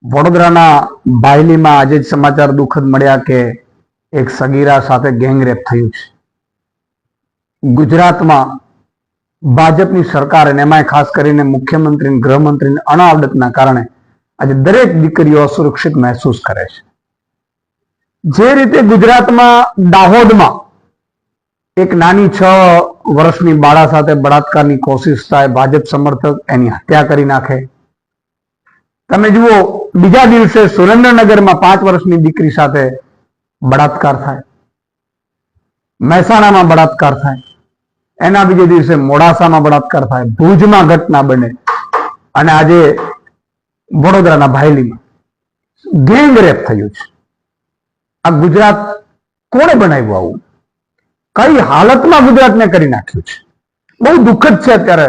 વડોદરાના બાયલીમાં આજે જ સમાચાર દુઃખદ મળ્યા કે એક સગીરા સાથે ગેંગરેપ થયું છે. ગુજરાતમાં ભાજપની સરકાર અને એમાંય ખાસ કરીને મુખ્યમંત્રી ગૃહમંત્રીની અણાવડતના કારણે આજે દરેક દીકરીઓ અસુરક્ષિત મહેસૂસ કરે છે. જે રીતે ગુજરાતમાં દાહોદમાં એક નાની 6 વર્ષની બાળા સાથે બળાત્કારની કોશિશ થાય, ભાજપ સમર્થક એની હત્યા કરી નાખે. તમે જુઓ, બીજા દિવસે સુરેન્દ્રનગરમાં 5 વર્ષની દીકરી સાથે બળાત્કાર થાય, મહેસાણામાં બળાત્કાર થાય, એના બીજે દિવસે મોડાસામાં બળાત્કાર થાય, ભુજમાં ઘટના બને અને આજે વડોદરાના ભાયલીમાં ગેંગરેપ થયું છે. આ ગુજરાત કોણે બનાવ્યું? આવું કઈ હાલતમાં ગુજરાતને કરી નાખ્યું છે? બહુ દુઃખદ છે. અત્યારે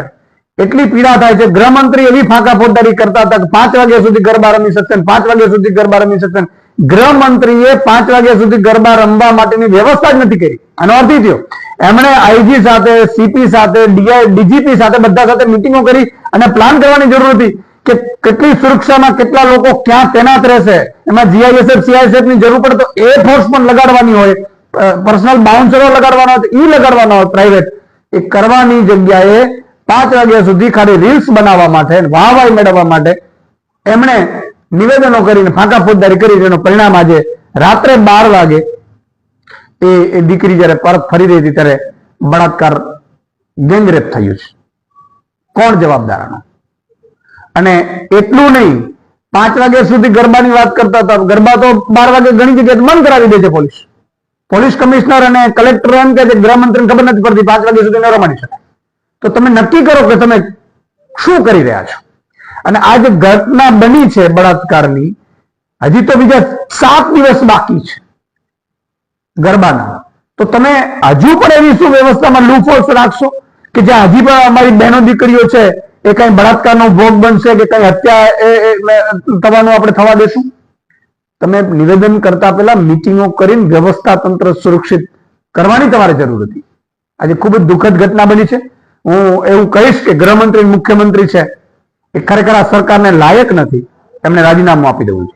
એટલી પીડા થાય છે. ગૃહમંત્રી એવી ફાંકા ફોજદારી કરતા હતા કે 5 વાગ્યા સુધી ગરબા રમી શકશે, 5 વાગ્યા સુધી ગરબા રમી શકશે. ગૃહમંત્રીએ 5 વાગ્યા સુધી ગરબા રમવા માટેની વ્યવસ્થા જ નથી કરી. આનો અર્થ એ થયો એમણે આઈજી સાથે, સીપી સાથે, ડીજીપી સાથે બધા સાથે મિટિંગો કરી અને પ્લાન કરવાની જરૂર હતી કે કેટલી સુરક્ષામાં કેટલા લોકો ક્યાં તૈનાત રહેશે. એમાં જીઆઈએસએફ, સીઆઈએસએફ ની જરૂર પડે તો એ ફોર્સ પણ લગાડવાની હોય, પર્સનલ બાઉન્સરો લગાડવાના હોય, ઈ લગાડવાના હોય પ્રાઇવેટ. એ કરવાની જગ્યાએ 5 વાગ્યા સુધી ખાલી રીલ્સ બનાવવા માટે, વાહવાહી મેળવવા માટે એમણે નિવેદનો કરીને ફાંકા ફોજદારી કરી. એનું પરિણામ આજે રાત્રે 12 વાગે એ દીકરી જયારે પરત ફરી રહી હતી ત્યારે બળાત્કાર, ગેંગરેપ થયું છે. કોણ જવાબદાર આનો? અને એટલું નહીં, 5 વાગ્યા સુધી ગરબાની વાત કરતા હતા. ગરબા તો 12 વાગે ઘણી જગ્યાએ બંધ કરાવી દે છે પોલીસ. પોલીસ કમિશનર અને કલેક્ટર એમ કે છે ગૃહમંત્રીને ખબર નથી પડતી, 5 વાગ્યા સુધી ન રમાડી શકાય. તો તમે નક્કી કરો કે તમે શું કરી રહ્યા છો. અને આ જે ઘટના બની છે બળાત્કારની, હજી તો બીજા 7 દિવસ બાકી છે ગરબાના. તો તમે હજુ પણ એવી શું વ્યવસ્થામાં લૂફોલ્સ રાખશો કે જ્યાં હજી પણ અમારી બહેનો દીકરીઓ છે એ કઈ બળાત્કારનો ભોગ બનશે કે કઈ હત્યા થવાનું આપણે થવા દેશું? તમે નિવેદન કરતા પહેલા મિટિંગો કરીને વ્યવસ્થા તંત્ર સુરક્ષિત કરવાની તમારે જરૂર હતી. આજે ખૂબ જ દુઃખદ ઘટના બની છે. હું એવું કહીશ કે ગૃહમંત્રી, મુખ્યમંત્રી છે એ ખરેખર આ સરકારને લાયક નથી. એમને રાજીનામું આપી દેવું છે.